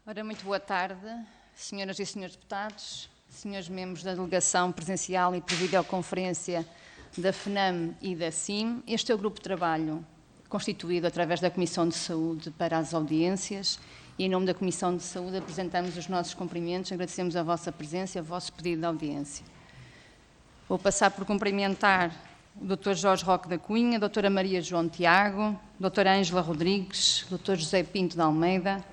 Ora, muito boa tarde, senhoras e senhores deputados, senhores membros da delegação presencial e por videoconferência da FNAM e da CIM. Este é o grupo de trabalho constituído através da Comissão de Saúde para as audiências e, em nome da Comissão de Saúde, apresentamos os nossos cumprimentos, agradecemos a vossa presença e o vosso pedido de audiência. Vou passar por cumprimentar o Dr. Jorge Roque da Cunha, a Dra. Maria João Tiago, Dra. Ângela Rodrigues, Dr. José Pinto de Almeida,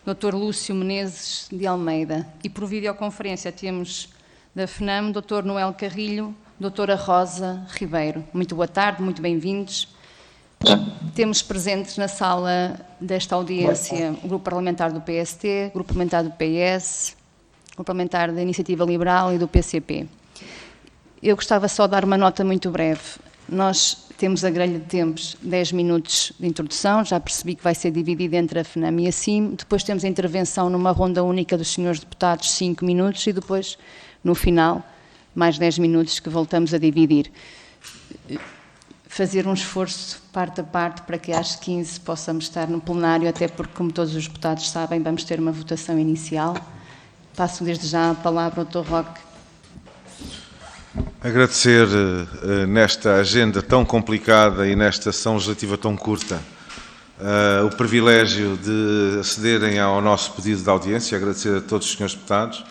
Dr. Lúcio Menezes de Almeida. E por videoconferência temos da FNAM, Dr. Noel Carrilho, Dra. Rosa Ribeiro. Muito boa tarde, muito bem-vindos. Temos presentes na sala desta audiência o Grupo Parlamentar do PST, o Grupo Parlamentar do PS, o Grupo Parlamentar da Iniciativa Liberal e do PCP. Eu gostava só de dar uma nota muito breve. Nós temos a grelha de tempos 10 minutos de introdução, já percebi que vai ser dividida entre a FNAM e a CIM, depois temos a intervenção numa ronda única dos senhores deputados, 5 minutos, e depois, no final, mais 10 minutos que voltamos a dividir. Fazer um esforço parte a parte para que às 15 possamos estar no plenário, até porque, como todos os deputados sabem, vamos ter uma votação inicial. Passo desde já a palavra ao Dr. Roque. Agradecer nesta agenda tão complicada e nesta sessão legislativa tão curta o privilégio de acederem ao nosso pedido de audiência, agradecer a todos os senhores deputados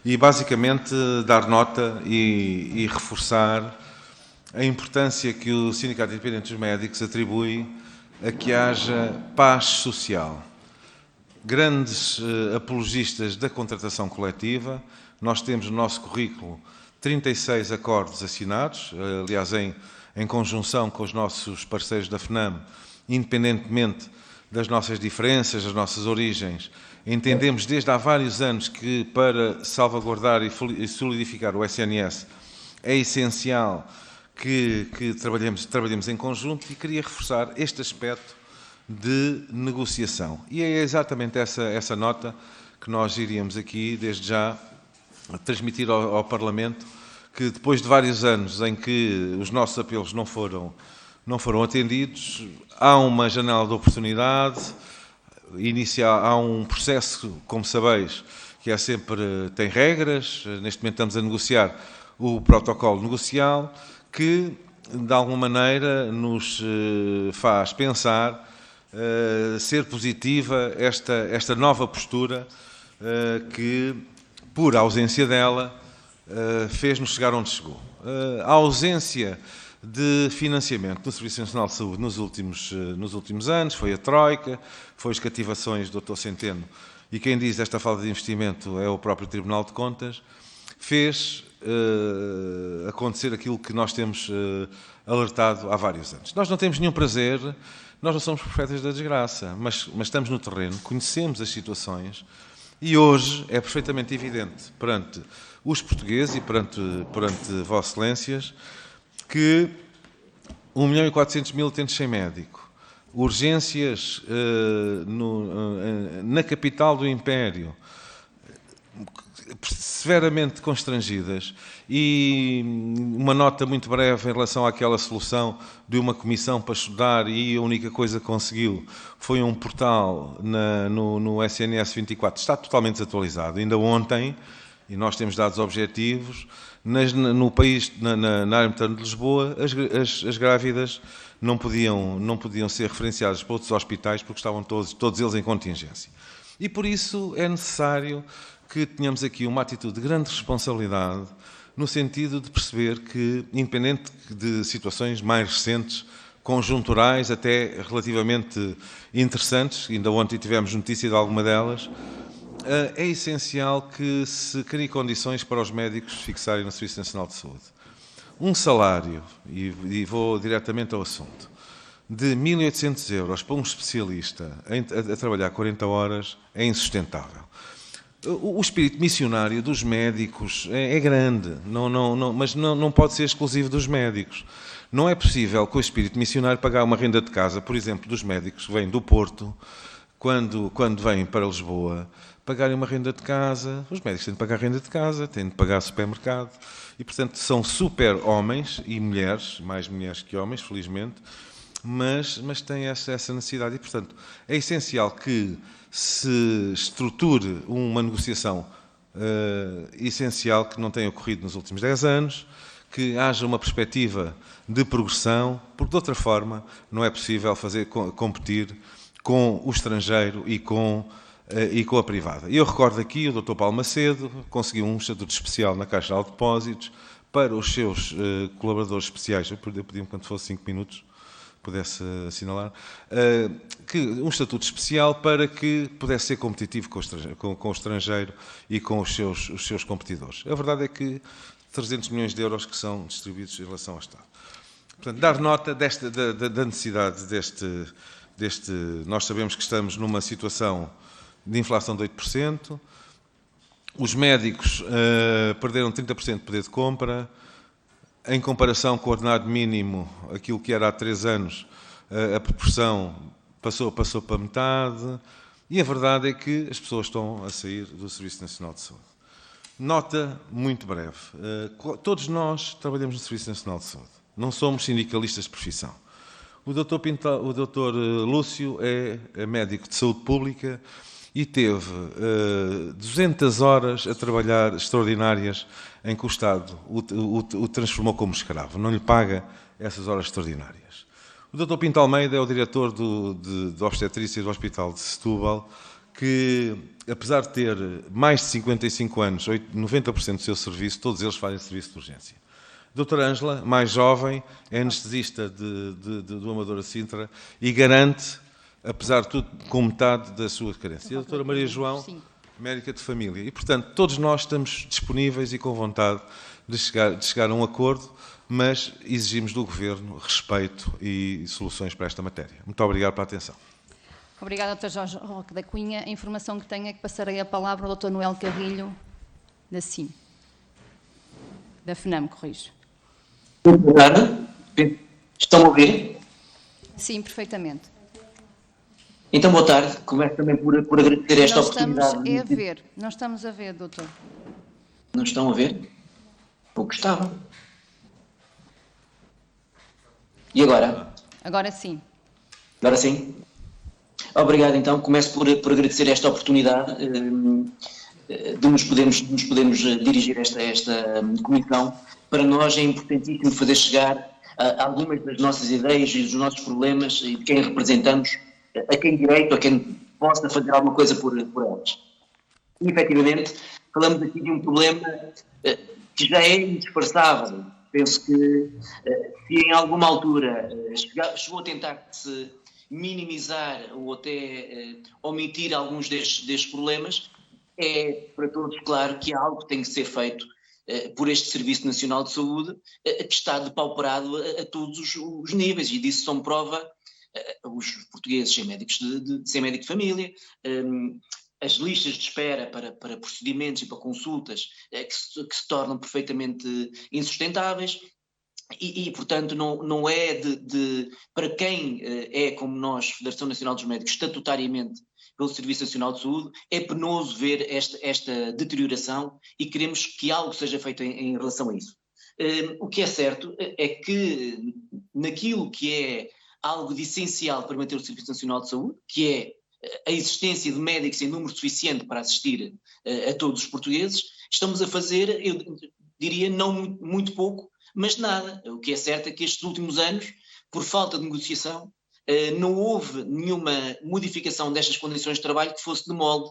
e basicamente dar nota e reforçar a importância que o Sindicato Independente dos Médicos atribui a que haja paz social. Grandes apologistas da contratação coletiva, nós temos no nosso currículo 36 acordos assinados, aliás, em conjunção com os nossos parceiros da FNAM, independentemente das nossas diferenças, das nossas origens, entendemos desde há vários anos que para salvaguardar e solidificar o SNS é essencial que trabalhemos em conjunto e queria reforçar este aspecto de negociação. E é exatamente essa nota que nós iríamos aqui, desde já, transmitir ao Parlamento que depois de vários anos em que os nossos apelos não foram atendidos, há uma janela de oportunidade, há um processo, como sabeis, que tem regras, neste momento estamos a negociar o protocolo negocial, que de alguma maneira nos faz pensar ser positiva esta nova postura que, por ausência dela, fez-nos chegar onde chegou. A ausência de financiamento do Serviço Nacional de Saúde nos últimos anos, foi a Troika, foi as cativações do Dr. Centeno, e quem diz esta falta de investimento é o próprio Tribunal de Contas, fez acontecer aquilo que nós temos alertado há vários anos. Nós não temos nenhum prazer, nós não somos profetas da desgraça, mas estamos no terreno, conhecemos as situações, e hoje é perfeitamente evidente perante os portugueses e perante Vossas Excelências que 1.400.000 utentes sem médico, urgências na capital do Império, severamente constrangidas, e uma nota muito breve em relação àquela solução de uma comissão para estudar, e a única coisa que conseguiu foi um portal no SNS 24, está totalmente desatualizado. Ainda ontem, e nós temos dados objetivos, no país, na área metropolitana de Lisboa, as grávidas não podiam ser referenciadas para outros hospitais porque estavam todos eles em contingência. E por isso é necessário que tenhamos aqui uma atitude de grande responsabilidade no sentido de perceber que, independente de situações mais recentes, conjunturais, até relativamente interessantes, ainda ontem tivemos notícia de alguma delas, é essencial que se crie condições para os médicos fixarem no Serviço Nacional de Saúde. Um salário, e vou diretamente ao assunto, de 1.800 euros para um especialista a trabalhar 40 horas é insustentável. O espírito missionário dos médicos é grande, mas não pode ser exclusivo dos médicos. Não é possível, com o espírito missionário, pagar uma renda de casa, por exemplo, dos médicos que vêm do Porto, quando vêm para Lisboa, pagarem uma renda de casa. Os médicos têm de pagar renda de casa, têm de pagar supermercado, e, portanto, são super homens e mulheres, mais mulheres que homens, felizmente, mas tem essa necessidade e, portanto, é essencial que se estruture uma negociação essencial que não tem ocorrido nos últimos 10 anos, que haja uma perspectiva de progressão, porque de outra forma não é possível competir com o estrangeiro e com a privada. Eu recordo aqui o Dr. Paulo Macedo conseguiu um estatuto especial na Caixa de Depósitos para os seus colaboradores especiais. Eu pedi-me quando fosse 5 minutos, pudesse assinalar, que um estatuto especial para que pudesse ser competitivo com o estrangeiro e com os seus competidores. A verdade é que 300 milhões de euros que são distribuídos em relação ao Estado. Portanto, dar nota da necessidade deste... Nós sabemos que estamos numa situação de inflação de 8%, os médicos perderam 30% de poder de compra, em comparação com o ordenado mínimo, aquilo que era há 3 anos, a proporção passou para metade, e a verdade é que as pessoas estão a sair do Serviço Nacional de Saúde. Nota muito breve. Todos nós trabalhamos no Serviço Nacional de Saúde. Não somos sindicalistas de profissão. O Dr. Lúcio é médico de saúde pública e teve 200 horas a trabalhar extraordinárias em que o Estado o transformou como escravo. Não lhe paga essas horas extraordinárias. O Dr. Pinto Almeida é o diretor de obstetrícia do Hospital de Setúbal, que, apesar de ter mais de 55 anos, 90% do seu serviço, todos eles fazem serviço de urgência. A doutora Ângela, mais jovem, é anestesista do Amadora Sintra e garante, apesar de tudo, com metade da sua carência. E a doutora Maria João, médica de família. E, portanto, todos nós estamos disponíveis e com vontade de chegar a um acordo, mas exigimos do Governo respeito e soluções para esta matéria. Muito obrigado pela atenção. Obrigada, Dr. Jorge Roque da Cunha. A informação que tenho é que passarei a palavra ao Dr. Noel Carrilho, da CIM. Da FNAM, corrijo. Muito obrigado. Estão a ouvir? Sim, perfeitamente. Então, boa tarde. Começo também por agradecer esta oportunidade. Não estamos a ver, doutor. Não estão a ver? Pouco estava. E agora? Agora sim. Agora sim? Obrigado, então. Começo por agradecer esta oportunidade de nos podermos dirigir esta comissão. Para nós é importantíssimo fazer chegar algumas das nossas ideias e dos nossos problemas e de quem representamos a quem direito, a quem possa fazer alguma coisa por elas. E, efetivamente, falamos aqui de um problema que já é indispensável. Penso que se em alguma altura chegou a tentar se minimizar ou até omitir alguns destes problemas, é para todos claro que há algo que tem que ser feito por este Serviço Nacional de Saúde, que está depauperado a todos os níveis, e disso são prova os portugueses sem médico de família, as listas de espera para procedimentos e para consultas que se tornam perfeitamente insustentáveis. E, portanto, não é para quem é, como nós, Federação Nacional dos Médicos, estatutariamente pelo Serviço Nacional de Saúde, é penoso ver esta deterioração e queremos que algo seja feito em relação a isso. O que é certo é que naquilo que é algo de essencial para manter o Serviço Nacional de Saúde, que é a existência de médicos em número suficiente para assistir a todos os portugueses, estamos a fazer, eu diria, não muito pouco, mas nada. O que é certo é que estes últimos anos, por falta de negociação, não houve nenhuma modificação destas condições de trabalho que fosse de molde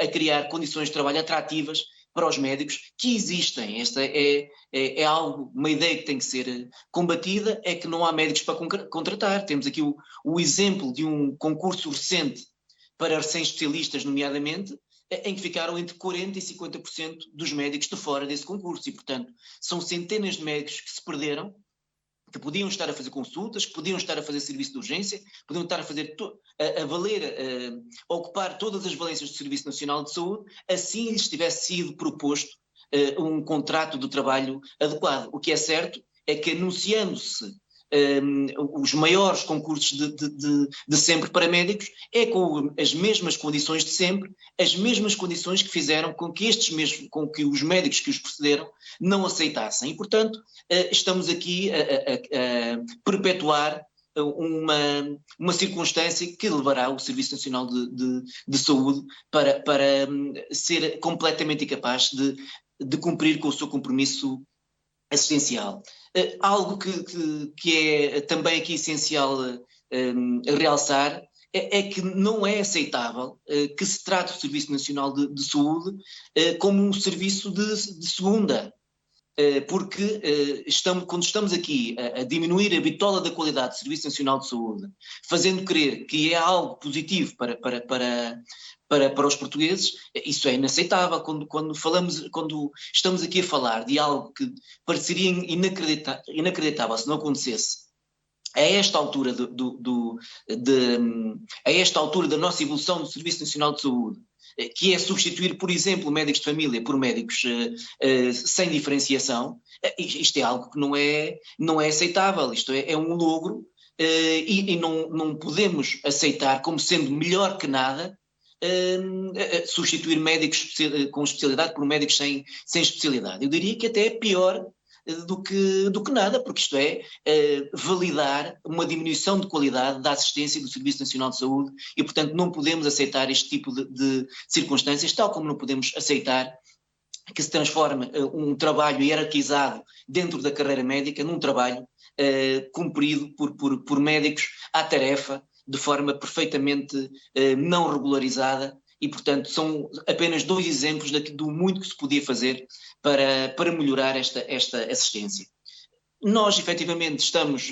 a criar condições de trabalho atrativas para os médicos que existem. Esta é algo, uma ideia que tem que ser combatida, é que não há médicos para contratar. Temos aqui o exemplo de um concurso recente para recém-especialistas, nomeadamente, em que ficaram entre 40% e 50% dos médicos de fora desse concurso e, portanto, são centenas de médicos que se perderam, que podiam estar a fazer consultas, que podiam estar a fazer serviço de urgência, podiam estar a fazer a ocupar todas as valências do Serviço Nacional de Saúde, assim lhes tivesse sido proposto um contrato de trabalho adequado. O que é certo é que, anunciando-se os maiores concursos de sempre para médicos, é com as mesmas condições de sempre, as mesmas condições que fizeram com que os médicos que os precederam não aceitassem. E, portanto, estamos aqui a perpetuar uma circunstância que levará o Serviço Nacional de Saúde para ser completamente incapaz de cumprir com o seu compromisso assistencial. Algo que é também aqui essencial realçar é que não é aceitável que se trate o Serviço Nacional de Saúde como um serviço de segunda. Porque quando estamos aqui a diminuir a bitola da qualidade do Serviço Nacional de Saúde, fazendo crer que é algo positivo para os portugueses, isso é inaceitável. Quando estamos aqui a falar de algo que pareceria inacreditável se não acontecesse, a esta altura a esta altura da nossa evolução do Serviço Nacional de Saúde, que é substituir, por exemplo, médicos de família por médicos sem diferenciação, isto é algo que não é aceitável, isto é um logro e não podemos aceitar como sendo melhor que nada substituir médicos com especialidade por médicos sem especialidade. Eu diria que até é pior do que nada, porque isto é validar uma diminuição de qualidade da assistência do Serviço Nacional de Saúde e, portanto, não podemos aceitar este tipo de circunstâncias, tal como não podemos aceitar que se transforme um trabalho hierarquizado dentro da carreira médica num trabalho cumprido por médicos à tarefa, de forma perfeitamente não regularizada. E, portanto, são apenas 2 exemplos do muito que se podia fazer para melhorar esta assistência. Nós, efetivamente, estamos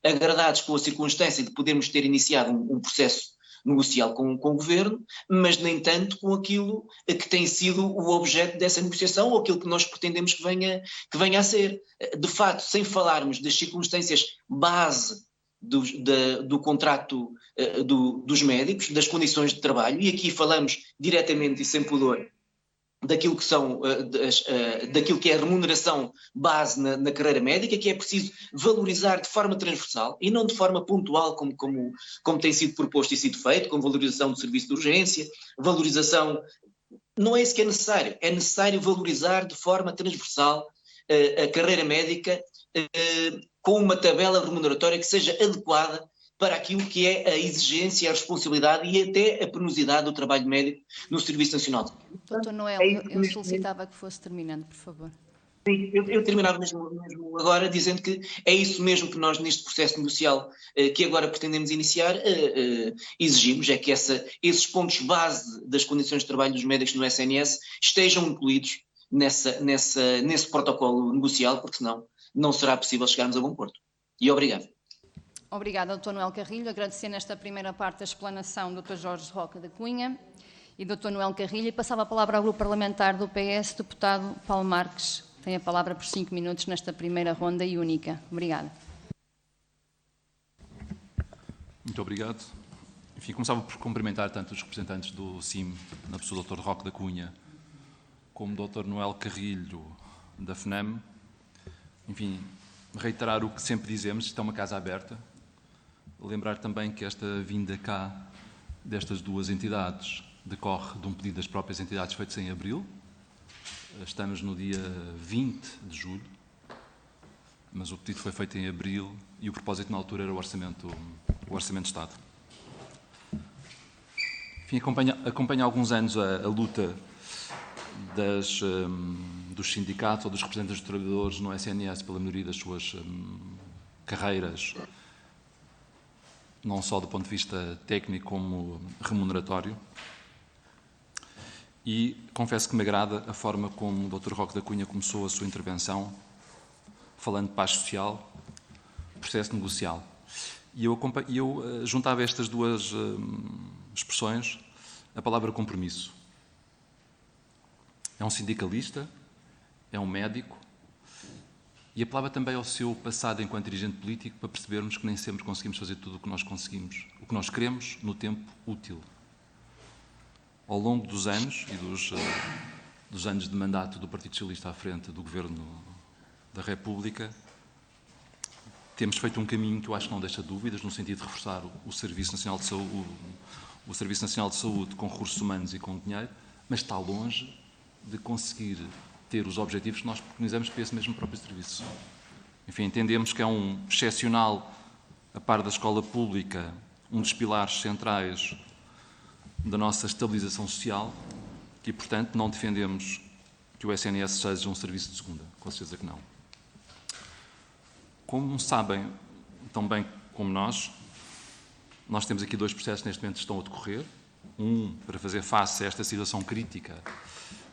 agradados com a circunstância de podermos ter iniciado um processo negocial com o Governo, mas, nem tanto, com aquilo que tem sido o objeto dessa negociação ou aquilo que nós pretendemos que venha a ser. De facto, sem falarmos das circunstâncias base do contrato dos médicos, das condições de trabalho, e aqui falamos diretamente e sem pudor daquilo que daquilo que é a remuneração base na carreira médica, que é preciso valorizar de forma transversal e não de forma pontual como tem sido proposto e sido feito, com valorização do serviço de urgência, valorização. Não é isso que é necessário valorizar de forma transversal a carreira médica com uma tabela remuneratória que seja adequada para aquilo que é a exigência, a responsabilidade e até a penosidade do trabalho médico no Serviço Nacional de Saúde. Doutor Noel, eu solicitava que fosse terminando, por favor. Sim, eu terminava mesmo agora dizendo que é isso mesmo que nós neste processo negocial que agora pretendemos iniciar exigimos, é que esses pontos base das condições de trabalho dos médicos no SNS estejam incluídos nesse protocolo negocial, porque senão não será possível chegarmos a bom porto. E obrigado. Obrigada, Dr. Noel Carrilho. Agradecer nesta primeira parte a explanação do Dr. Jorge Roca da Cunha e do Dr. Noel Carrilho. E passava a palavra ao Grupo Parlamentar do PS, deputado Paulo Marques. Tem a palavra por 5 minutos nesta primeira ronda e única. Obrigada. Muito obrigado. Enfim, começava por cumprimentar tanto os representantes do CIM, na pessoa do Dr. Roque da Cunha, como do Dr. Noel Carrilho, da FNAM. Enfim, reiterar o que sempre dizemos, isto é uma casa aberta. Lembrar também que esta vinda cá destas duas entidades decorre de um pedido das próprias entidades feito em abril. Estamos no dia 20 de julho, mas o pedido foi feito em abril e o propósito na altura era o Orçamento de Estado. Enfim, acompanha há alguns anos a luta dos sindicatos ou dos representantes dos trabalhadores no SNS pela melhoria das suas carreiras, não só do ponto de vista técnico como remuneratório. E confesso que me agrada a forma como o Dr. Roque da Cunha começou a sua intervenção, falando de paz social, processo negocial. E eu juntava estas duas expressões a palavra compromisso. É um sindicalista, é um médico, e apelava também ao seu passado enquanto dirigente político para percebermos que nem sempre conseguimos fazer tudo o que nós conseguimos, o que nós queremos no tempo útil. Ao longo dos anos e dos anos de mandato do Partido Socialista à frente do Governo da República, temos feito um caminho que eu acho que não deixa dúvidas, no sentido de reforçar o Serviço Nacional de Saúde, o Serviço Nacional de Saúde com recursos humanos e com dinheiro, mas está longe de conseguir ter os objetivos que nós preconizamos para esse mesmo próprio serviço. Enfim, entendemos que é um excepcional a par da escola pública, um dos pilares centrais da nossa estabilização social e, portanto, não defendemos que o SNS seja um serviço de segunda, com certeza que não. Como sabem, tão bem como nós temos aqui 2 processos neste momento que estão a decorrer. Um para fazer face a esta situação crítica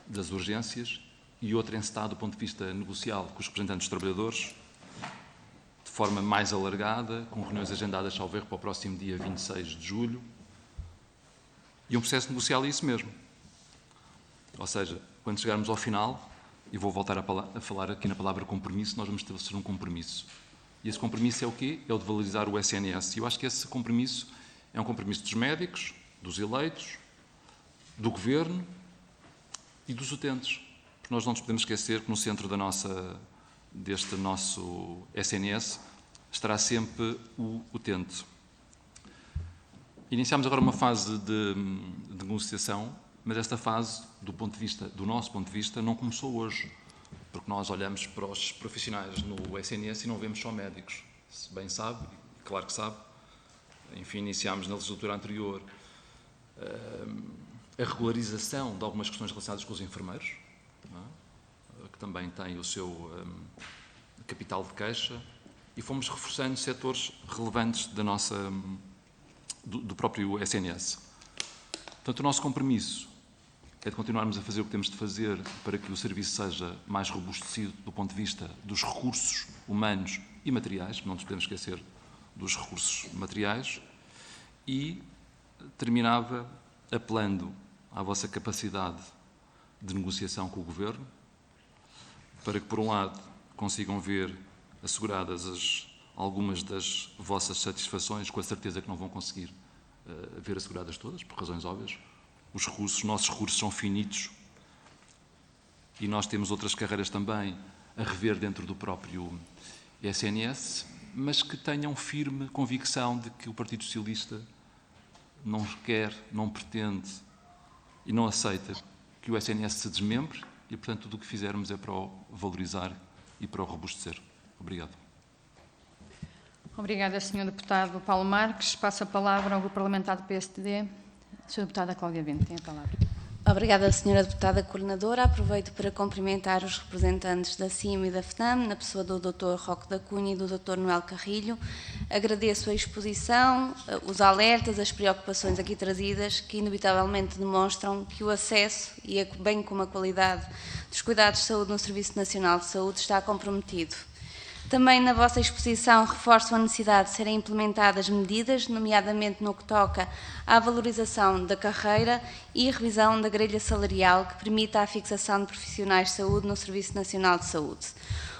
das urgências e outro encetado do ponto de vista negocial com os representantes dos trabalhadores, de forma mais alargada, com reuniões agendadas, salvo erro, para o próximo dia 26 de julho. E um processo negocial é isso mesmo. Ou seja, quando chegarmos ao final, e vou voltar a falar aqui na palavra compromisso, nós vamos estabelecer um compromisso. E esse compromisso é o quê? É o de valorizar o SNS. E eu acho que esse compromisso é um compromisso dos médicos, dos eleitos, do Governo e dos utentes. Porque nós não nos podemos esquecer que no centro deste nosso SNS estará sempre o utente. Iniciamos agora uma fase de negociação, mas esta fase, do nosso ponto de vista, não começou hoje, porque nós olhamos para os profissionais no SNS e não vemos só médicos. Se bem sabe, claro que sabe, enfim, iniciámos na legislatura anterior a regularização de algumas questões relacionadas com os enfermeiros, que também têm o seu capital de queixa, e fomos reforçando setores relevantes do próprio SNS. Portanto, o nosso compromisso é de continuarmos a fazer o que temos de fazer para que o serviço seja mais robustecido do ponto de vista dos recursos humanos e materiais, não nos podemos esquecer dos recursos materiais, e terminava apelando à vossa capacidade de negociação com o Governo, para que, por um lado, consigam ver asseguradas algumas das vossas satisfações, com a certeza que não vão conseguir ver asseguradas todas, por razões óbvias. Os nossos recursos são finitos e nós temos outras carreiras também a rever dentro do próprio SNS, mas que tenham firme convicção de que o Partido Socialista não quer, não pretende e não aceita que o SNS se desmembre e, portanto, tudo o que fizermos é para o valorizar e para o robustecer. Obrigado. Obrigada, Sr. Deputado Paulo Marques. Passo a palavra ao Grupo Parlamentar do PSD. Sra. Deputada Cláudia Bento, tem a palavra. Obrigada, Sra. Deputada Coordenadora. Aproveito para cumprimentar os representantes da CIM e da FNAM, na pessoa do Dr. Roque da Cunha e do Dr. Noel Carrilho. Agradeço a exposição, os alertas, as preocupações aqui trazidas, que inevitavelmente demonstram que o acesso, e bem como a qualidade dos cuidados de saúde no Serviço Nacional de Saúde, está comprometido. Também na vossa exposição reforço a necessidade de serem implementadas medidas, nomeadamente no que toca à valorização da carreira e revisão da grelha salarial que permita a fixação de profissionais de saúde no Serviço Nacional de Saúde.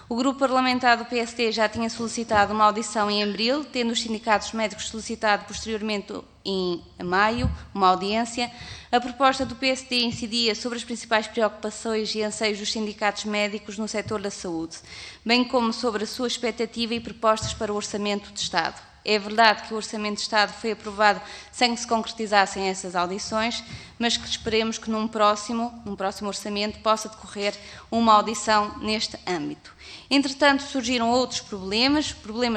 O Grupo Parlamentar do PSD já tinha solicitado uma audição em abril, tendo os sindicatos médicos solicitado posteriormente em maio uma audiência. A proposta do PSD incidia sobre as principais preocupações e anseios dos sindicatos médicos no setor da saúde, bem como sobre a sua expectativa e propostas para o Orçamento de Estado. É verdade que o Orçamento de Estado foi aprovado sem que se concretizassem essas audições, mas que esperemos que num próximo orçamento possa decorrer uma audição neste âmbito. Entretanto, surgiram outros problemas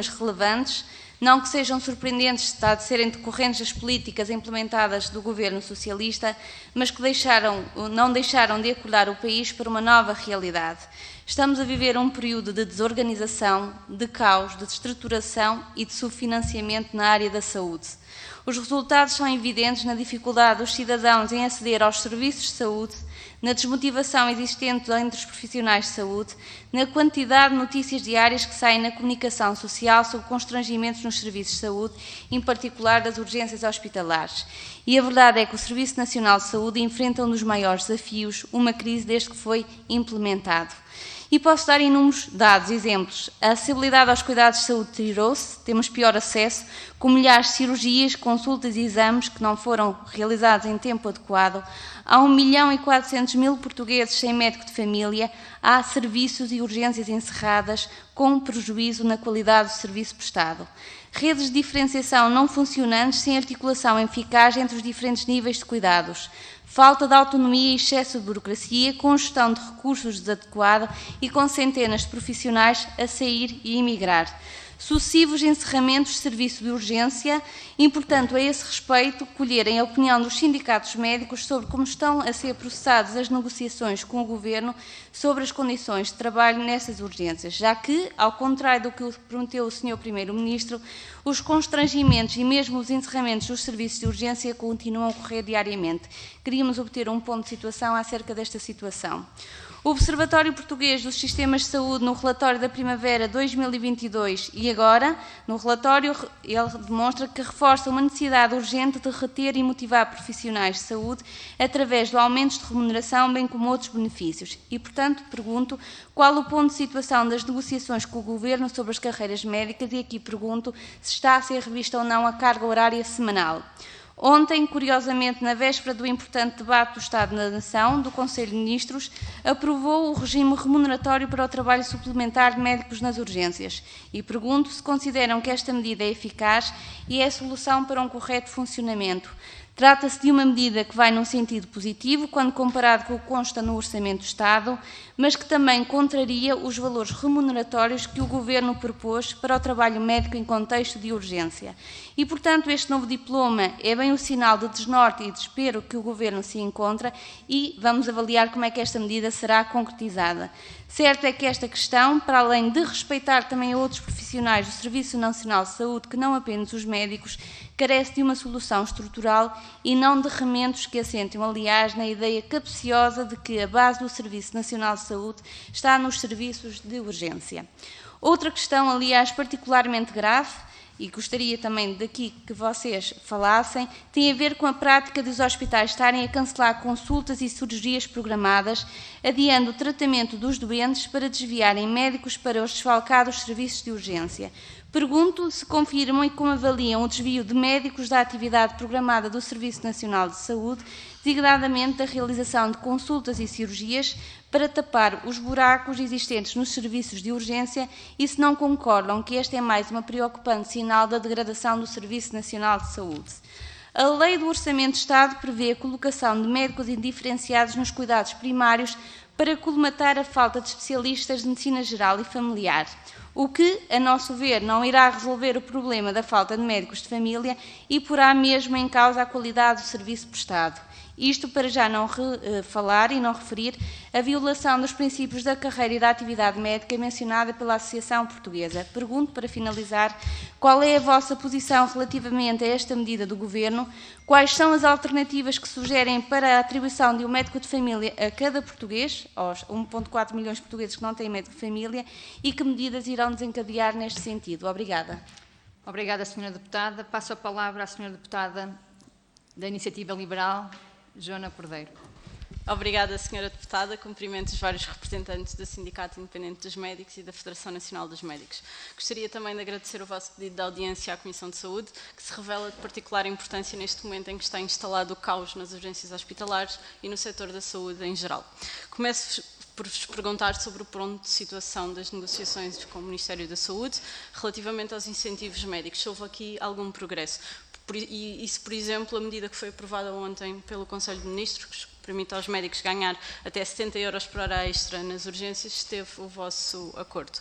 relevantes, não que sejam surpreendentes de serem decorrentes das políticas implementadas do Governo Socialista, mas que não deixaram de acordar o país para uma nova realidade. Estamos a viver um período de desorganização, de caos, de destruturação e de subfinanciamento na área da saúde. Os resultados são evidentes na dificuldade dos cidadãos em aceder aos serviços de saúde, na desmotivação existente entre os profissionais de saúde, na quantidade de notícias diárias que saem na comunicação social sobre constrangimentos nos serviços de saúde, em particular das urgências hospitalares. E a verdade é que o Serviço Nacional de Saúde enfrenta um dos maiores desafios, uma crise desde que foi implementado. E posso dar inúmeros dados, exemplos. A acessibilidade aos cuidados de saúde deteriorou-se, temos pior acesso, com milhares de cirurgias, consultas e exames que não foram realizados em tempo adequado. Há 1.400.000 portugueses sem médico de família, há serviços e urgências encerradas, com prejuízo na qualidade do serviço prestado. Redes de diferenciação não funcionantes, sem articulação eficaz entre os diferentes níveis de cuidados. Falta de autonomia e excesso de burocracia, com gestão de recursos desadequada e com centenas de profissionais a sair e emigrar. sucessivos encerramentos de serviço de urgência. Importante a esse respeito colherem a opinião dos sindicatos médicos sobre como estão a ser processadas as negociações com o Governo sobre as condições de trabalho nessas urgências, já que, ao contrário do que prometeu o Sr. Primeiro-Ministro, os constrangimentos e mesmo os encerramentos dos serviços de urgência continuam a ocorrer diariamente. Queríamos obter um ponto de situação acerca desta situação. O Observatório Português dos Sistemas de Saúde, no relatório da Primavera 2022 e agora, no relatório, ele demonstra que reforça uma necessidade urgente de reter e motivar profissionais de saúde através de aumentos de remuneração, bem como outros benefícios. E, portanto, pergunto qual o ponto de situação das negociações com o Governo sobre as carreiras médicas e aqui pergunto se está a ser revista ou não a carga horária semanal. Ontem, curiosamente, na véspera do importante debate do Estado da Nação, do Conselho de Ministros, aprovou o regime remuneratório para o trabalho suplementar de médicos nas urgências. E pergunto se consideram que esta medida é eficaz e é a solução para um correto funcionamento. Trata-se de uma medida que vai num sentido positivo, quando comparado com o que consta no Orçamento do Estado, mas que também contraria os valores remuneratórios que o Governo propôs para o trabalho médico em contexto de urgência. E, portanto, este novo diploma é bem o sinal de desnorte e desespero que o Governo se encontra e vamos avaliar como é que esta medida será concretizada. Certo é que esta questão, para além de respeitar também outros profissionais do Serviço Nacional de Saúde, que não apenas os médicos, carece de uma solução estrutural e não de remendos que assentem, aliás, na ideia capciosa de que a base do Serviço Nacional de Saúde está nos serviços de urgência. Outra questão, aliás, particularmente grave, e gostaria também daqui que vocês falassem, tem a ver com a prática dos hospitais estarem a cancelar consultas e cirurgias programadas, adiando o tratamento dos doentes para desviarem médicos para os desfalcados serviços de urgência. Pergunto se confirmam e como avaliam o desvio de médicos da atividade programada do Serviço Nacional de Saúde, designadamente da realização de consultas e cirurgias, para tapar os buracos existentes nos serviços de urgência e se não concordam que este é mais uma preocupante sinal da degradação do Serviço Nacional de Saúde. A Lei do Orçamento de Estado prevê a colocação de médicos indiferenciados nos cuidados primários para colmatar a falta de especialistas de medicina geral e familiar, o que, a nosso ver, não irá resolver o problema da falta de médicos de família e porá mesmo em causa a qualidade do serviço prestado. Isto para já não falar e não referir a violação dos princípios da carreira e da atividade médica mencionada pela Associação Portuguesa. Pergunto, para finalizar, qual é a vossa posição relativamente a esta medida do Governo? Quais são as alternativas que sugerem para a atribuição de um médico de família a cada português, aos 1,4 milhões de portugueses que não têm médico de família, e que medidas irão desencadear neste sentido? Obrigada. Obrigada, Sra. Deputada. Passo a palavra à Sra. Deputada da Iniciativa Liberal, Joana Cordeiro. Obrigada, Sra. Deputada. Cumprimento os vários representantes do Sindicato Independente dos Médicos e da Federação Nacional dos Médicos. Gostaria também de agradecer o vosso pedido de audiência à Comissão de Saúde, que se revela de particular importância neste momento em que está instalado o caos nas urgências hospitalares e no setor da saúde em geral. Começo por vos perguntar sobre o ponto de situação das negociações com o Ministério da Saúde relativamente aos incentivos médicos. Se houve aqui algum progresso? E se, por exemplo, a medida que foi aprovada ontem pelo Conselho de Ministros, que permite aos médicos ganhar até 70 € por hora extra nas urgências, esteve o vosso acordo?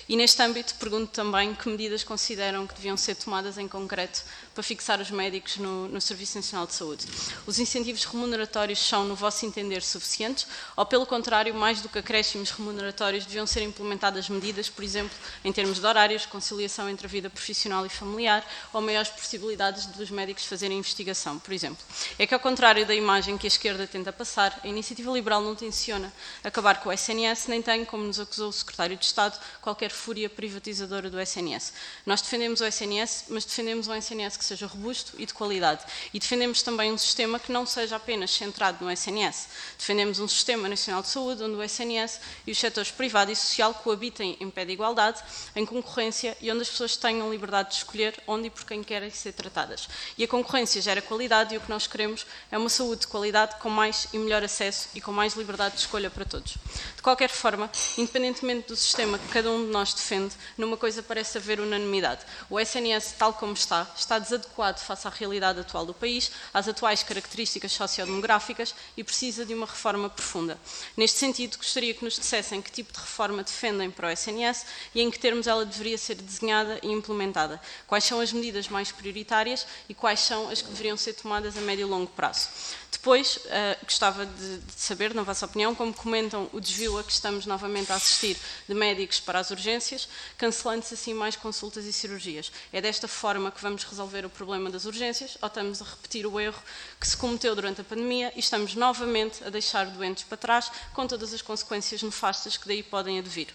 E neste âmbito pergunto também que medidas consideram que deviam ser tomadas em concreto para fixar os médicos no Serviço Nacional de Saúde. Os incentivos remuneratórios são, no vosso entender, suficientes ou, pelo contrário, mais do que acréscimos remuneratórios, deviam ser implementadas medidas, por exemplo, em termos de horários, conciliação entre a vida profissional e familiar ou maiores possibilidades dos médicos fazerem investigação, por exemplo? É que, ao contrário da imagem que a esquerda tenta passar, a Iniciativa Liberal não tenciona acabar com o SNS, nem tem, como nos acusou o Secretário de Estado, qualquer fúria privatizadora do SNS. Nós defendemos o SNS, mas defendemos um SNS que seja robusto e de qualidade. E defendemos também um sistema que não seja apenas centrado no SNS. Defendemos um Sistema Nacional de Saúde onde o SNS e os setores privado e social coabitem em pé de igualdade, em concorrência e onde as pessoas tenham liberdade de escolher onde e por quem querem ser tratadas. E a concorrência gera qualidade e o que nós queremos é uma saúde de qualidade com mais e melhor acesso e com mais liberdade de escolha para todos. De qualquer forma, independentemente do sistema que cada um de nós nós defende, numa coisa parece haver unanimidade. O SNS, tal como está desadequado face à realidade atual do país, às atuais características sociodemográficas e precisa de uma reforma profunda. Neste sentido, gostaria que nos dissessem que tipo de reforma defendem para o SNS e em que termos ela deveria ser desenhada e implementada. Quais são as medidas mais prioritárias e quais são as que deveriam ser tomadas a médio e longo prazo. Depois, gostava de saber, na vossa opinião, como comentam o desvio a que estamos novamente a assistir de médicos para as urgências, cancelando-se assim mais consultas e cirurgias. É desta forma que vamos resolver o problema das urgências ou estamos a repetir o erro que se cometeu durante a pandemia e estamos novamente a deixar doentes para trás, com todas as consequências nefastas que daí podem advir?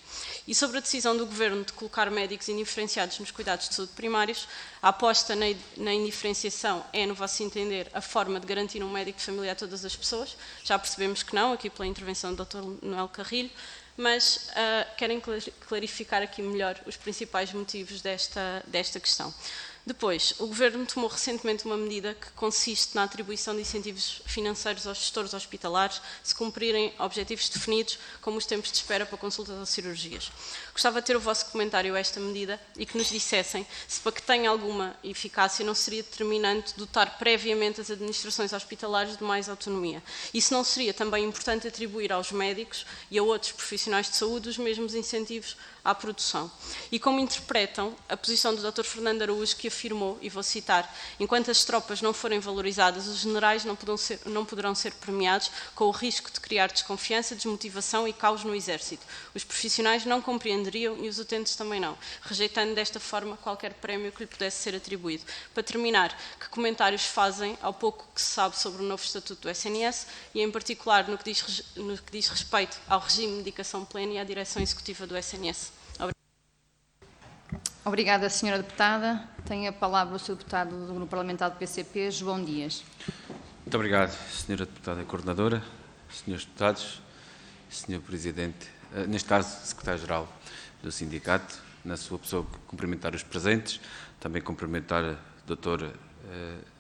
E sobre a decisão do Governo de colocar médicos indiferenciados nos cuidados de saúde primários, a aposta na indiferenciação é, no vosso entender, a forma de garantir um médico de família a todas as pessoas? Já percebemos que não, aqui pela intervenção do Dr. Noel Carrilho, mas querem clarificar aqui melhor os principais motivos desta questão. Depois, o Governo tomou recentemente uma medida que consiste na atribuição de incentivos financeiros aos gestores hospitalares se cumprirem objetivos definidos, como os tempos de espera para consultas ou cirurgias. Gostava de ter o vosso comentário a esta medida e que nos dissessem se, para que tenha alguma eficácia, não seria determinante dotar previamente as administrações hospitalares de mais autonomia. E se não seria também importante atribuir aos médicos e a outros profissionais de saúde os mesmos incentivos à produção. E como interpretam a posição do Dr. Fernando Araújo, que afirmou, e vou citar, enquanto as tropas não forem valorizadas, os generais não poderão ser premiados, com o risco de criar desconfiança, desmotivação e caos no Exército. Os profissionais não compreenderiam e os utentes também não, rejeitando desta forma qualquer prémio que lhe pudesse ser atribuído. Para terminar, que comentários fazem ao pouco que se sabe sobre o novo Estatuto do SNS e, em particular, no que diz respeito ao regime de medicação plena e à direção executiva do SNS? Obrigada, Sra. Deputada. Tem a palavra o Sr. Deputado do Grupo Parlamentar do PCP, João Dias. Muito obrigado, Sra. Deputada Coordenadora, Srs. Deputados, Sr. Presidente, neste caso, Secretário-Geral do Sindicato, na sua pessoa, cumprimentar os presentes, também cumprimentar o Dr.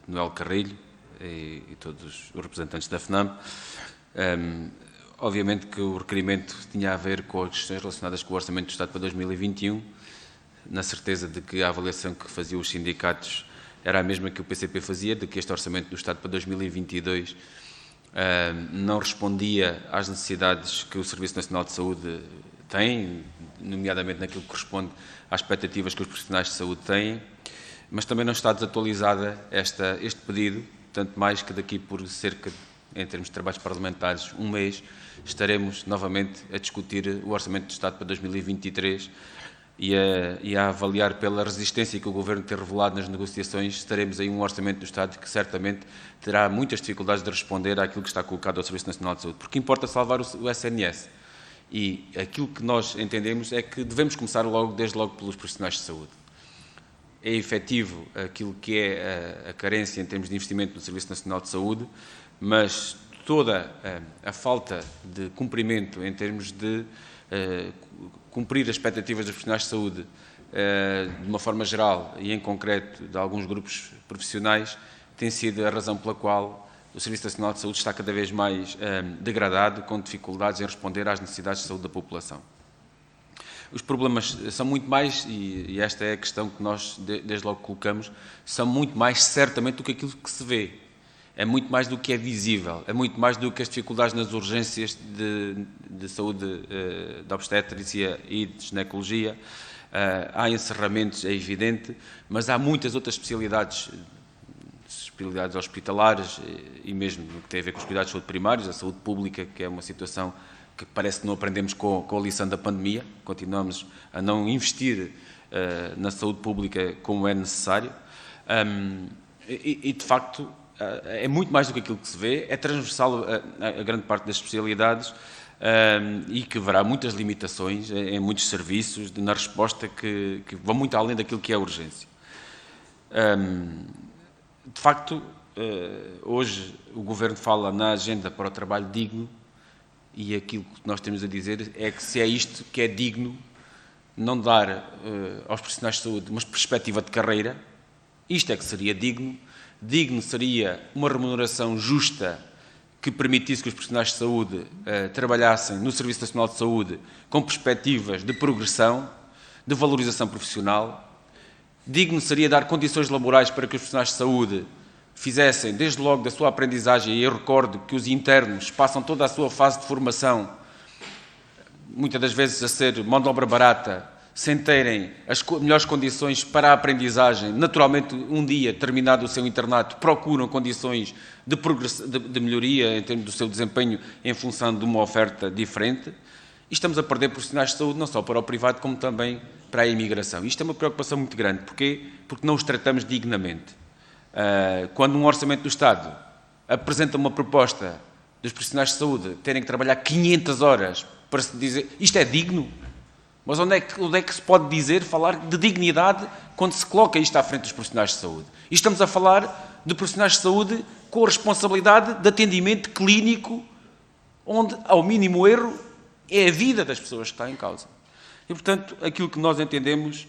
Noel Carrilho e todos os representantes da FNAM. Obviamente que o requerimento tinha a ver com as questões relacionadas com o Orçamento do Estado para 2021, na certeza de que a avaliação que faziam os sindicatos era a mesma que o PCP fazia, de que este Orçamento do Estado para 2022 não respondia às necessidades que o Serviço Nacional de Saúde tem, nomeadamente naquilo que corresponde às expectativas que os profissionais de saúde têm, mas também não está desatualizada este pedido, tanto mais que daqui por cerca, em termos de trabalhos parlamentares, um mês, estaremos novamente a discutir o Orçamento do Estado para 2023 e a avaliar pela resistência que o Governo tem revelado nas negociações, estaremos aí um Orçamento do Estado que certamente terá muitas dificuldades de responder àquilo que está colocado ao Serviço Nacional de Saúde, porque importa salvar o SNS. E aquilo que nós entendemos é que devemos começar desde logo pelos profissionais de saúde. É efetivo aquilo que é a carência em termos de investimento no Serviço Nacional de Saúde, mas toda a falta de cumprimento em termos de cumprir as expectativas dos profissionais de saúde de uma forma geral e em concreto de alguns grupos profissionais tem sido a razão pela qual o Serviço Nacional de Saúde está cada vez mais degradado, com dificuldades em responder às necessidades de saúde da população. Os problemas são muito mais, e esta é a questão que nós desde logo colocamos, são muito mais certamente do que aquilo que se vê. É muito mais do que é visível, é muito mais do que as dificuldades nas urgências de saúde, de obstetrícia e de ginecologia. Há encerramentos, é evidente, mas há muitas outras especialidades hospitalares e mesmo no que tem a ver com os cuidados de saúde primários, a saúde pública, que é uma situação que parece que não aprendemos com a lição da pandemia, continuamos a não investir na saúde pública como é necessário e de facto, é muito mais do que aquilo que se vê, é transversal a grande parte das especialidades e que haverá muitas limitações em muitos serviços na resposta que vão muito além daquilo que é a urgência. De facto, hoje o Governo fala na agenda para o trabalho digno e aquilo que nós temos a dizer é que se é isto que é digno, não dar aos profissionais de saúde uma perspectiva de carreira, isto é que seria digno. Digno seria uma remuneração justa que permitisse que os profissionais de saúde trabalhassem no Serviço Nacional de Saúde com perspectivas de progressão, de valorização profissional. Digno seria dar condições laborais para que os profissionais de saúde fizessem, desde logo, da sua aprendizagem, e eu recordo que os internos passam toda a sua fase de formação, muitas das vezes a ser mão de obra barata, sem terem as melhores condições para a aprendizagem. Naturalmente, um dia, terminado o seu internato, procuram condições de melhoria em termos do seu desempenho em função de uma oferta diferente. E estamos a perder profissionais de saúde, não só para o privado, como também para a imigração. Isto é uma preocupação muito grande. Porquê? Porque não os tratamos dignamente. Quando um orçamento do Estado apresenta uma proposta dos profissionais de saúde terem que trabalhar 500 horas para se dizer isto é digno, mas onde é que se pode dizer, falar de dignidade quando se coloca isto à frente dos profissionais de saúde? E estamos a falar de profissionais de saúde com a responsabilidade de atendimento clínico, onde, ao mínimo erro, é a vida das pessoas que está em causa. E, portanto, aquilo que nós entendemos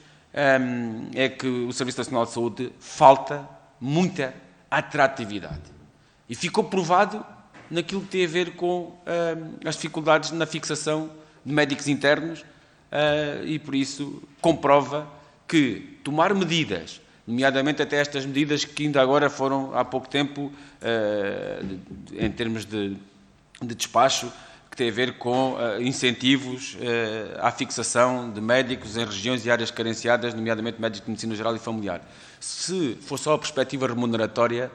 é que o Serviço Nacional de Saúde falta muita atratividade. E ficou provado naquilo que tem a ver com as dificuldades na fixação de médicos internos e, por isso, comprova que tomar medidas, nomeadamente até estas medidas que ainda agora foram, há pouco tempo, em termos de despacho, que tem a ver com incentivos à fixação de médicos em regiões e áreas carenciadas, nomeadamente médicos de medicina geral e familiar. Se for só a perspectiva remuneratória,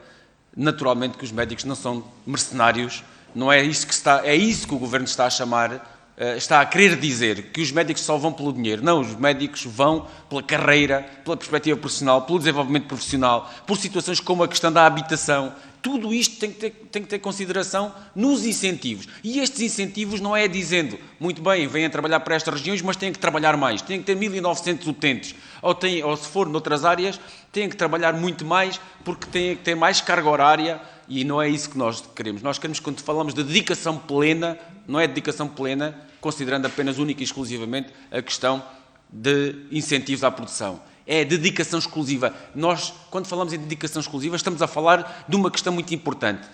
naturalmente que os médicos não são mercenários, não é isso é isso que o Governo está a chamar, está a querer dizer, que os médicos só vão pelo dinheiro. Não, os médicos vão pela carreira, pela perspectiva profissional, pelo desenvolvimento profissional, por situações como a questão da habitação. Tudo isto tem que ter consideração nos incentivos. E estes incentivos não é dizendo, muito bem, venham trabalhar para estas regiões, mas têm que trabalhar mais, têm que ter 1.900 utentes. Ou se for noutras áreas, têm que trabalhar muito mais, porque têm que ter mais carga horária, e não é isso que nós queremos. Nós queremos, quando falamos de dedicação plena, não é dedicação plena, considerando apenas única e exclusivamente a questão de incentivos à produção. É dedicação exclusiva. Nós, quando falamos em dedicação exclusiva, estamos a falar de uma questão muito importante.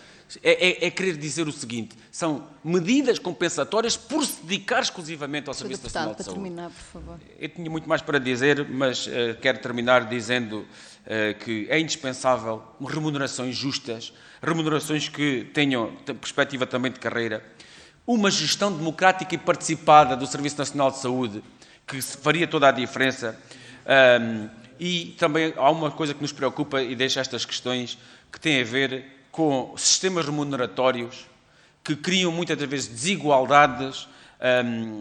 É querer dizer o seguinte, são medidas compensatórias por se dedicar exclusivamente ao Serviço Nacional de Saúde. Para terminar, por favor. Eu tinha muito mais para dizer, mas quero terminar dizendo que é indispensável remunerações justas, remunerações que tenham perspectiva também de carreira, uma gestão democrática e participada do Serviço Nacional de Saúde, que faria toda a diferença. E também há uma coisa que nos preocupa e deixa estas questões que têm a ver com sistemas remuneratórios que criam muitas das vezes desigualdades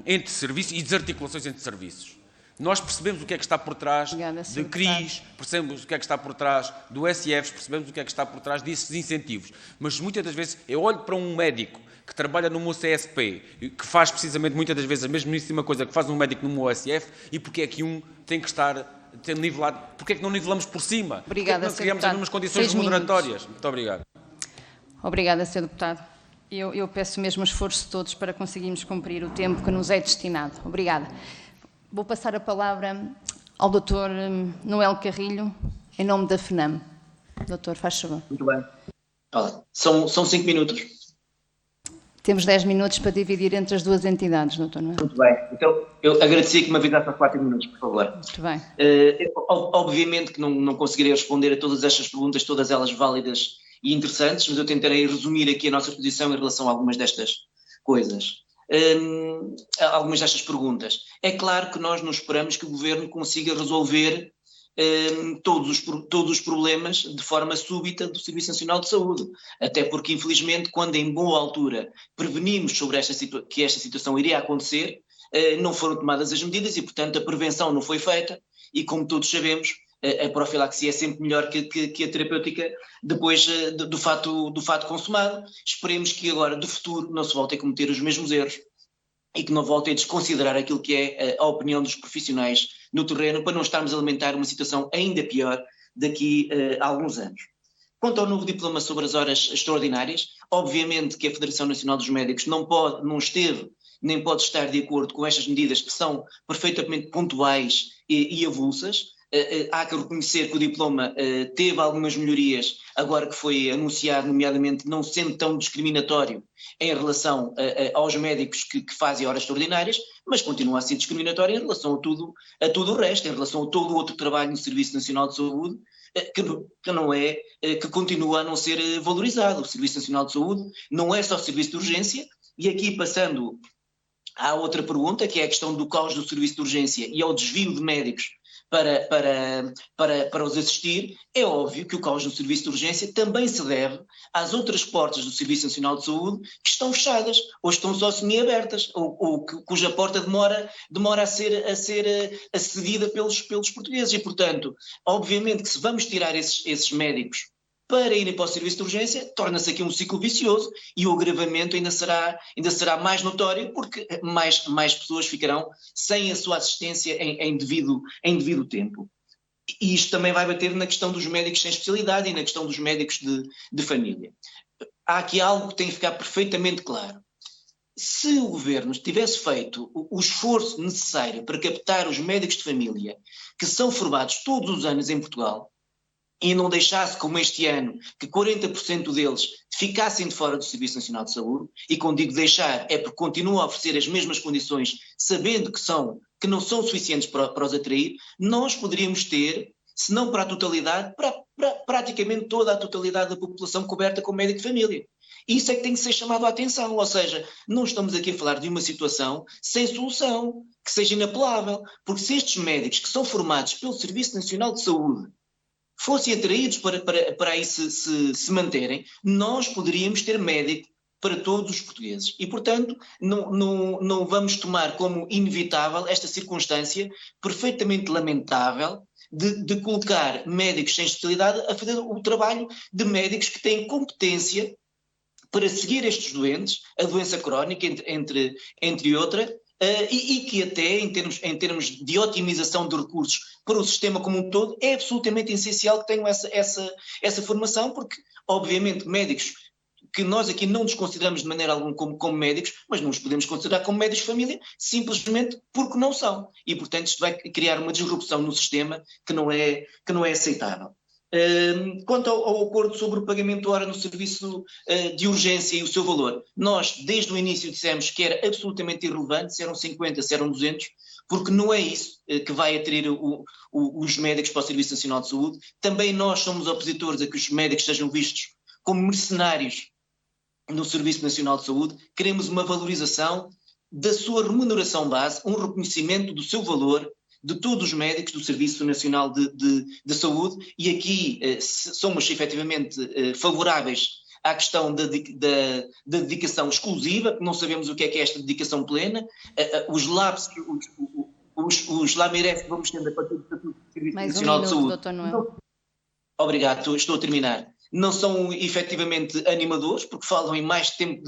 entre serviços e desarticulações entre serviços. Nós percebemos o que é que está por trás de CRIs, percebemos o que é que está por trás do SF, percebemos o que é que está por trás desses incentivos. Mas muitas das vezes eu olho para um médico que trabalha no meu CSP, que faz precisamente muitas das vezes a mesmíssima coisa que faz um médico no meu OSF, e porque é que um tem que estar nivelado, porque é que não nivelamos por cima? Obrigada, porque é que não criamos as mesmas condições remuneratórias? Muito obrigado. Obrigada, Sr. Deputado. Eu peço mesmo o esforço de todos para conseguirmos cumprir o tempo que nos é destinado. Obrigada. Vou passar a palavra ao Dr. Noel Carrilho, em nome da FNAM. Doutor, faz favor. Muito bem. Olha, são 5 minutos. Temos 10 minutos para dividir entre as duas entidades, doutor Noel. Muito bem. Então, eu agradecia que me avisasse a 4 minutos, por favor. Muito bem. Obviamente que não conseguirei responder a todas estas perguntas, todas elas válidas e interessantes, mas eu tentarei resumir aqui a nossa posição em relação a algumas destas coisas. Algumas destas perguntas. É claro que nós não esperamos que o Governo consiga resolver todos os problemas de forma súbita do Serviço Nacional de Saúde, até porque infelizmente quando em boa altura prevenimos sobre que esta situação iria acontecer, não foram tomadas as medidas e portanto a prevenção não foi feita e como todos sabemos a profilaxia é sempre melhor que a terapêutica depois do fato consumado. Esperemos que agora do futuro não se volte a cometer os mesmos erros e que não volte a desconsiderar aquilo que é a opinião dos profissionais no terreno, para não estarmos a alimentar uma situação ainda pior daqui a alguns anos. Quanto ao novo diploma sobre as horas extraordinárias, obviamente que a Federação Nacional dos Médicos não esteve, nem pode estar de acordo com estas medidas que são perfeitamente pontuais e avulsas. há que reconhecer que o diploma teve algumas melhorias, agora que foi anunciado, nomeadamente não sendo tão discriminatório em relação aos médicos que fazem horas extraordinárias, mas continua a ser discriminatório em relação a tudo o resto, em relação a todo o outro trabalho no Serviço Nacional de Saúde, que continua a não ser valorizado. O Serviço Nacional de Saúde não é só serviço de urgência, e aqui passando à outra pergunta, que é a questão do caos do serviço de urgência e ao desvio de médicos para os assistir, é óbvio que o caos do serviço de urgência também se deve às outras portas do Serviço Nacional de Saúde que estão fechadas, ou estão só semi-abertas, ou cuja porta demora a ser acedida pelos portugueses. E, portanto, obviamente que se vamos tirar esses médicos para irem para o serviço de urgência, torna-se aqui um ciclo vicioso e o agravamento ainda será mais notório, porque mais pessoas ficarão sem a sua assistência em devido tempo. E isto também vai bater na questão dos médicos sem especialidade e na questão dos médicos de família. Há aqui algo que tem que ficar perfeitamente claro. Se o governo tivesse feito o esforço necessário para captar os médicos de família que são formados todos os anos em Portugal, e não deixasse, como este ano, que 40% deles ficassem de fora do Serviço Nacional de Saúde, e quando digo deixar é porque continuam a oferecer as mesmas condições, sabendo que não são suficientes para os atrair, nós poderíamos ter, se não para a totalidade, para praticamente toda a totalidade da população coberta com médico de família. Isso é que tem que ser chamado a atenção, ou seja, não estamos aqui a falar de uma situação sem solução, que seja inapelável, porque se estes médicos que são formados pelo Serviço Nacional de Saúde fossem atraídos para aí se manterem, nós poderíamos ter médico para todos os portugueses. E, portanto, não vamos tomar como inevitável esta circunstância perfeitamente lamentável de colocar médicos sem especialidade a fazer o trabalho de médicos que têm competência para seguir estes doentes, a doença crónica, entre outras, e que até, em termos de otimização de recursos para o sistema como um todo, é absolutamente essencial que tenham essa formação, porque, obviamente, médicos que nós aqui não nos consideramos de maneira alguma como médicos, mas não os podemos considerar como médicos de família, simplesmente porque não são. E, portanto, isto vai criar uma disrupção no sistema que não é aceitável. Quanto ao acordo sobre o pagamento hora no serviço de urgência e o seu valor, nós desde o início dissemos que era absolutamente irrelevante se eram 50, se eram 200, porque não é isso que vai atrair os médicos para o Serviço Nacional de Saúde. Também nós somos opositores a que os médicos sejam vistos como mercenários no Serviço Nacional de Saúde. Queremos uma valorização da sua remuneração base, um reconhecimento do seu valor, de todos os médicos do Serviço Nacional de Saúde, e aqui somos efetivamente favoráveis à questão da dedicação exclusiva, que não sabemos o que é esta dedicação plena, os LABs, os LAMIREF que vamos tendo a partir do Serviço Nacional de Saúde. Dr. Noel. Obrigado, estou a terminar. Não são efetivamente animadores, porque falam em mais tempo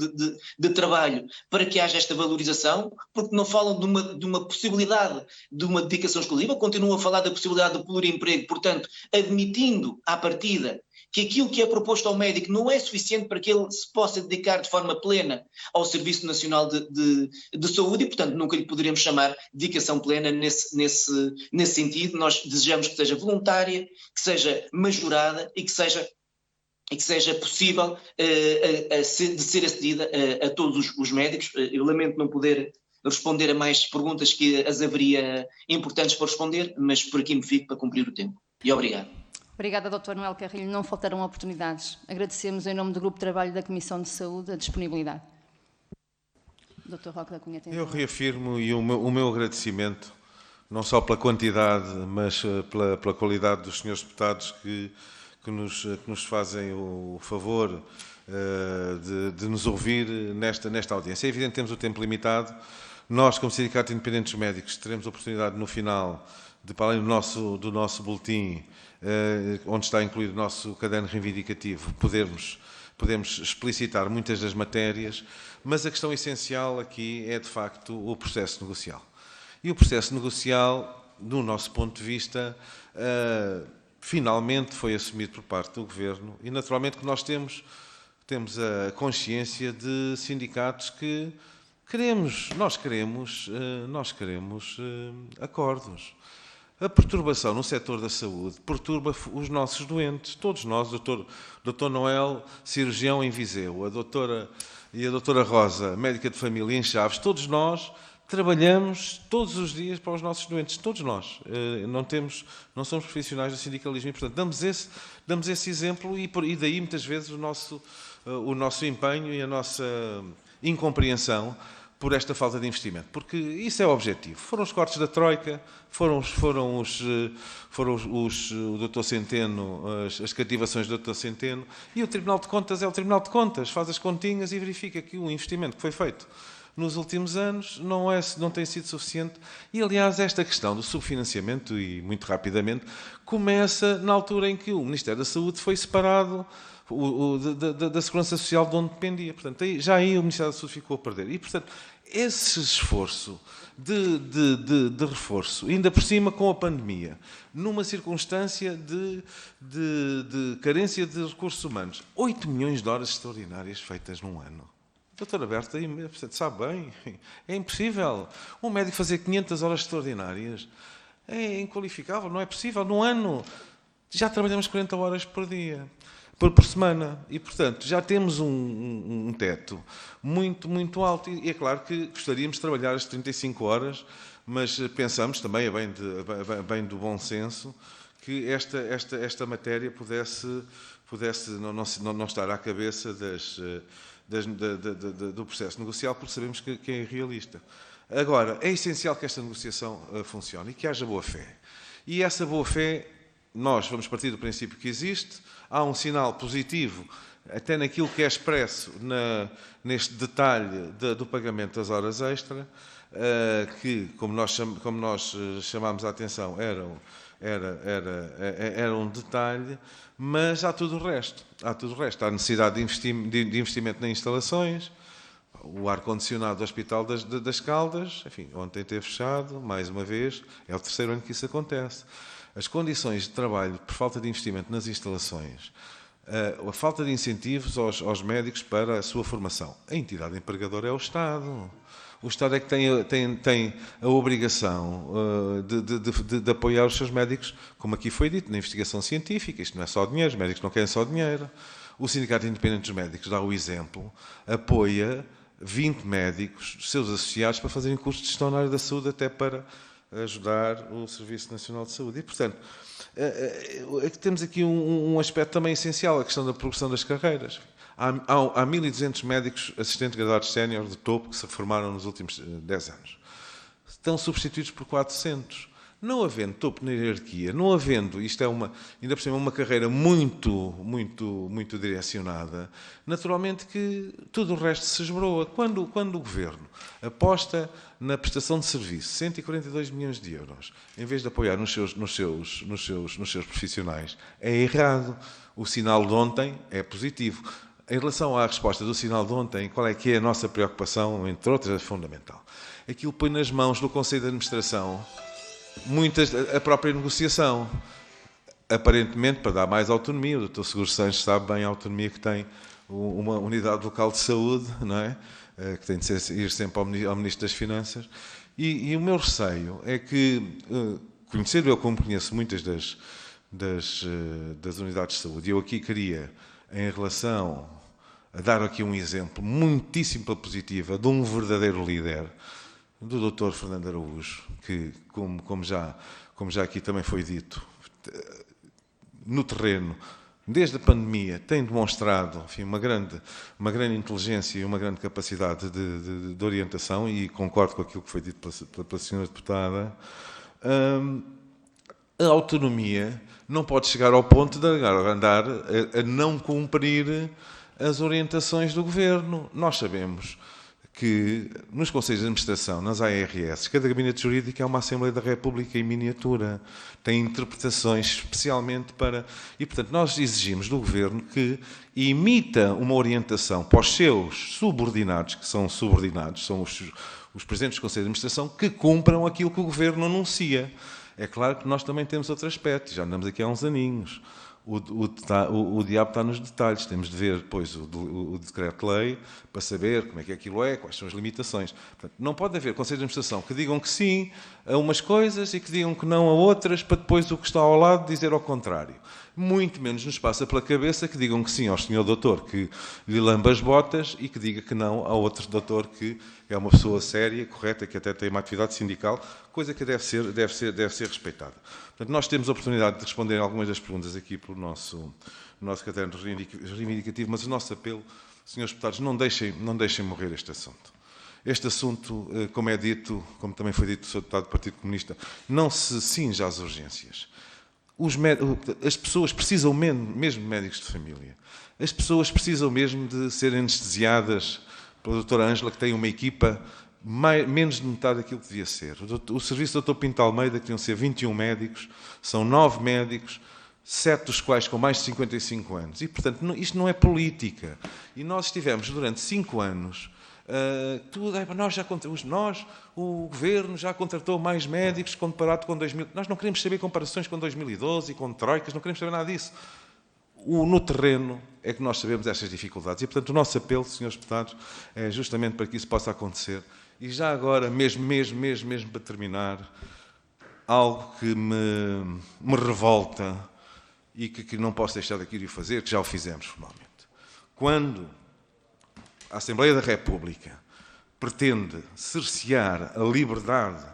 de trabalho para que haja esta valorização, porque não falam de uma possibilidade de uma dedicação exclusiva, continuam a falar da possibilidade de pluriemprego, portanto, admitindo à partida que aquilo que é proposto ao médico não é suficiente para que ele se possa dedicar de forma plena ao Serviço Nacional de Saúde, e, portanto, nunca lhe poderíamos chamar dedicação plena nesse sentido. Nós desejamos que seja voluntária, que seja majorada e que seja possível de ser acedida a todos os médicos. Eu lamento não poder responder a mais perguntas que as haveria importantes para responder, mas por aqui me fico para cumprir o tempo. E obrigado. Obrigada, Dr. Noel Carrilho. Não faltarão oportunidades. Agradecemos, em nome do Grupo de Trabalho da Comissão de Saúde, a disponibilidade. Dr. Roque da Cunha, tem Eu reafirmo o meu agradecimento, não só pela quantidade, mas pela qualidade dos senhores deputados que nos fazem o favor de nos ouvir nesta audiência. É evidente que temos o tempo limitado. Nós, como Sindicato Independente dos Médicos, teremos a oportunidade no final, para além do nosso boletim, onde está incluído o nosso caderno reivindicativo, podemos explicitar muitas das matérias, mas a questão essencial aqui é, de facto, o processo negocial. E o processo negocial, do nosso ponto de vista, finalmente foi assumido por parte do Governo, e naturalmente que nós temos a consciência de sindicatos que queremos acordos. A perturbação no setor da saúde perturba os nossos doentes, todos nós, Dr. Noel, cirurgião em Viseu, a doutora Rosa, médica de família em Chaves, todos nós trabalhamos todos os dias para os nossos doentes, todos nós. Não somos profissionais do sindicalismo e, portanto, damos esse exemplo e daí, muitas vezes, o nosso empenho e a nossa incompreensão por esta falta de investimento, porque isso é o objetivo. Foram os cortes da Troika, foram o Dr. Centeno, as cativações do Dr. Centeno, e o Tribunal de Contas é o Tribunal de Contas, faz as continhas e verifica que o investimento que foi feito nos últimos anos não tem sido suficiente. E, aliás, esta questão do subfinanciamento, e muito rapidamente, começa na altura em que o Ministério da Saúde foi separado da Segurança Social de onde dependia. Portanto, já aí o Ministério da Saúde ficou a perder. E, portanto, esse esforço de reforço, ainda por cima com a pandemia, numa circunstância de carência de recursos humanos, 8 milhões de horas extraordinárias feitas num ano. Doutora Berta, sabe bem, é impossível. Um médico fazer 500 horas extraordinárias é inqualificável, não é possível. Num ano já trabalhamos 40 horas por dia, por semana, e, portanto, já temos um teto muito, muito alto. E é claro que gostaríamos de trabalhar as 35 horas, mas pensamos também, bem do bom senso, que esta matéria pudesse não estar à cabeça do processo negocial, porque sabemos que é irrealista. Agora, é essencial que esta negociação funcione e que haja boa-fé. E essa boa-fé, nós vamos partir do princípio que existe, há um sinal positivo, até naquilo que é expresso neste detalhe do pagamento das horas extra, que, como nós chamámos a atenção, era um detalhe, mas há tudo o resto. Há necessidade de investimento em instalações, o ar-condicionado do Hospital das Caldas, enfim, ontem teve fechado, mais uma vez, é o terceiro ano que isso acontece. As condições de trabalho, por falta de investimento nas instalações, a falta de incentivos aos médicos para a sua formação. A entidade empregadora é o Estado. O Estado é que tem a obrigação de apoiar os seus médicos, como aqui foi dito, na investigação científica. Isto não é só dinheiro, os médicos não querem só dinheiro. O Sindicato Independente dos Médicos dá o exemplo, apoia 20 médicos, seus associados, para fazerem cursos de gestão na área da saúde, até para ajudar o Serviço Nacional de Saúde. E, portanto, temos aqui um aspecto também essencial, a questão da progressão das carreiras. Há 1.200 médicos assistentes graduados sénior de topo que se formaram nos últimos 10 anos. Estão substituídos por 400. Não havendo topo na hierarquia, não havendo, isto é ainda por cima, uma carreira muito, muito, muito direcionada, naturalmente que tudo o resto se esbroa. Quando o Governo aposta na prestação de serviço 142 milhões de euros, em vez de apoiar nos seus profissionais, é errado. O sinal de ontem é positivo. Em relação à resposta do sinal de ontem, qual é que é a nossa preocupação, entre outras, é fundamental. Aquilo põe nas mãos do Conselho de Administração a própria negociação, aparentemente para dar mais autonomia. O Dr. Seguro Sanches sabe bem a autonomia que tem uma unidade local de saúde, não é? Que tem de ir sempre ao Ministro das Finanças. E o meu receio é que, conhecendo eu como conheço muitas das unidades de saúde, eu aqui queria, em relação a dar aqui um exemplo muitíssimo positivo de um verdadeiro líder, do Dr. Fernando Araújo, que, como já aqui também foi dito, no terreno, desde a pandemia, tem demonstrado, enfim, uma grande inteligência e uma grande capacidade de orientação, e concordo com aquilo que foi dito pela senhora deputada. A autonomia não pode chegar ao ponto de andar a não cumprir as orientações do Governo. Nós sabemos que nos Conselhos de Administração, nas ARS, cada gabinete jurídico é uma Assembleia da República em miniatura. Tem interpretações especialmente para... E, portanto, nós exigimos do Governo que imita uma orientação para os seus subordinados, que são subordinados, são os presidentes dos Conselhos de Administração, que cumpram aquilo que o Governo anuncia. É claro que nós também temos outro aspecto, já andamos aqui há uns aninhos. O diabo está nos detalhes. Temos de ver depois o decreto-lei para saber como é que aquilo é, quais são as limitações. Portanto, não pode haver Conselhos de Administração que digam que sim a umas coisas e que digam que não a outras, para depois o que está ao lado dizer ao contrário. Muito menos nos passa pela cabeça que digam que sim ao senhor doutor que lhe lamba as botas e que diga que não ao outro doutor que é uma pessoa séria, correta, que até tem uma atividade sindical, coisa que deve ser respeitada. Portanto, nós temos a oportunidade de responder a algumas das perguntas aqui pelo nosso caderno reivindicativo, mas o nosso apelo, senhores deputados, não deixem morrer este assunto. Este assunto, como é dito, como também foi dito do Sr. Deputado do Partido Comunista, não se cinja às urgências. As pessoas precisam mesmo de médicos de família. As pessoas precisam mesmo de serem anestesiadas pela doutora Ângela, que tem uma equipa menos de metade daquilo que devia ser. O serviço do Dr. Pinto Almeida, que deviam ser 21 médicos, são 9 médicos, 7 dos quais com mais de 55 anos. E, portanto, isto não é política. E nós estivemos durante 5 anos... o Governo já contratou mais médicos comparado com 2000. Nós não queremos saber comparações com 2012 e com troicas, não queremos saber nada disso. No terreno é que nós sabemos estas dificuldades. E, portanto, o nosso apelo, senhores deputados, é justamente para que isso possa acontecer. E já agora, mesmo para terminar, algo que me revolta e que não posso deixar daqui de o fazer, que já o fizemos formalmente. Quando a Assembleia da República pretende cercear a liberdade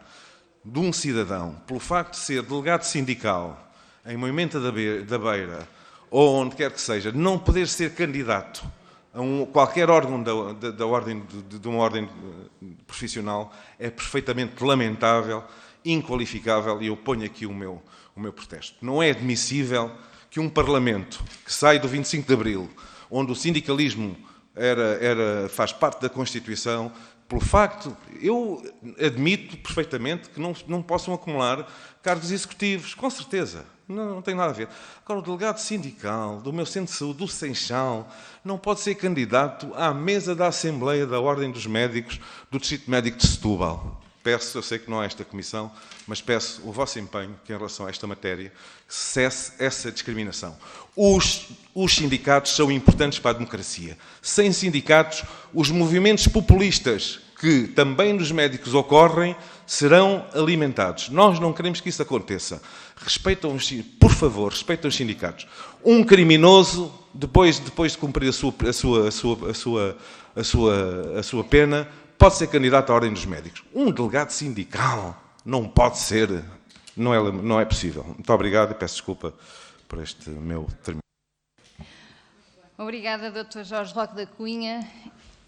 de um cidadão pelo facto de ser delegado sindical em Moimenta da Beira ou onde quer que seja, não poder ser candidato a qualquer órgão de uma ordem profissional, é perfeitamente lamentável, inqualificável, e eu ponho aqui o meu protesto. Não é admissível que um Parlamento que sai do 25 de Abril, onde o sindicalismo faz parte da Constituição, pelo facto, eu admito perfeitamente que não possam acumular cargos executivos, com certeza, não tem nada a ver. Agora, o delegado sindical do meu centro de saúde, do Seixal, não pode ser candidato à mesa da Assembleia da Ordem dos Médicos do Distrito Médico de Setúbal. Peço, eu sei que não é esta comissão, mas peço o vosso empenho que em relação a esta matéria cesse essa discriminação. Os sindicatos são importantes para a democracia. Sem sindicatos, os movimentos populistas que também nos médicos ocorrem serão alimentados. Nós não queremos que isso aconteça. Por favor, respeitem os sindicatos. Um criminoso, depois de cumprir a sua pena, pode ser candidato à Ordem dos Médicos. Um delegado sindical não pode ser, não é possível. Muito obrigado e peço desculpa por este meu termino. Obrigada, Dr. Jorge Roque da Cunha.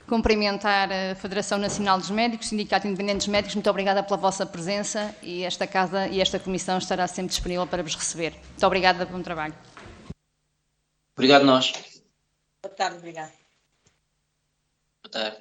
Cumprimentar a Federação Nacional dos Médicos, Sindicato Independente dos Médicos, muito obrigada pela vossa presença e esta Casa e esta Comissão estará sempre disponível para vos receber. Muito obrigada pelo trabalho. Obrigado nós. Boa tarde, obrigada. Boa tarde.